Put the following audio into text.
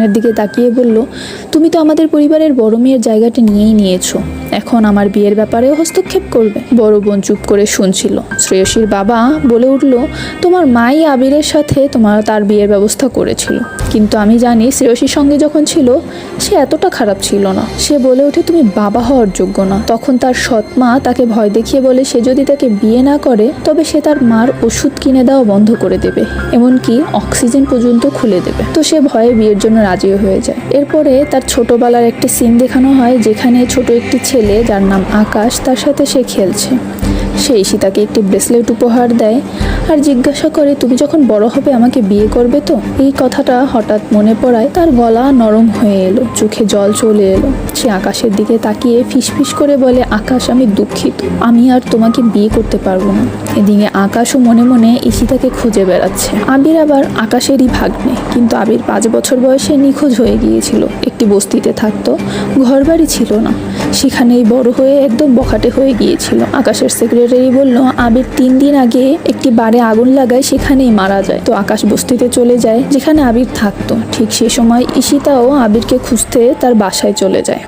এর দিকে তাকিয়ে বলল, তুমি তো আমাদের পরিবারের বড় মেয়ের জায়গাটা নিয়েই নিয়েছো, এখন আমার বিয়ের ব্যাপারেও হস্তক্ষেপ করবে? বড় বোন চুপ করে শুনছিল। শ্রেয়সীর বাবা বলে উঠল, তোমার মাই আবিরের সাথে তার বিয়ের ব্যবস্থা করেছিল, কিন্তু আমি জানি শ্রেয়সীর সঙ্গে যখন ছিল সে এতটা খারাপ ছিল না। সে বলে ওঠে, তুমি বাবা হওয়ার যোগ্য না। তখন তার সৎ মা তাকে ভয় দেখিয়ে বলে, সে যদি তাকে বিয়ে না করে তবে সে তার মার ওষুধ কিনে দেওয়া বন্ধ করে দেবে, এমনকি অক্সিজেন পর্যন্ত খুলে দেবে। তো সে ভয়ে বিয়ের জন্য রাজিও হয়ে যায়। এরপরে তার ছোটবেলার একটি সিন দেখানো হয়, যেখানে ছোট একটি ছেলে যার নাম আকাশ, তার সাথে সে খেলছে। সে ঈশিতাকে একটি ব্রেসলেট উপহার দেয় আর জিজ্ঞাসা করে, তুমি যখন বড় হবে আমাকে বিয়ে করবে তো? এই কথাটা হঠাৎ মনে পড়ায় তার গলা নরম হয়ে এলো, চোখে জল চলে এলো। সে আকাশের দিকে তাকিয়ে ফিসফিস করে বলে, আকাশ, আমি দুঃখিত, আমি আর তোমাকে বিয়ে করতে পারবো না। এদিকে আকাশও মনে মনে ঈশিতাকে খুঁজে বেড়াচ্ছে। আবির আবার আকাশেরই ভাগ্নে, কিন্তু আবির 5 বছর বয়সে নিখোঁজ হয়ে গিয়েছিল। একটি বস্তিতে থাকতো, ঘরবাড়ি ছিল না, সেখানেই বড় হয়ে একদম বখাটে হয়ে গিয়েছিল। আকাশের সেক্রেটারি বলল, আবির 3 দিন আগে একটি বারে আগুন লাগায়, সেখানেই মারা যায়। তো আকাশ বস্তিতে চলে যায় যেখানে আবির থাকতো। ঠিক সে সময় ঈশিতাও আবিরকে খুঁজতে তার বাসায় চলে যায়।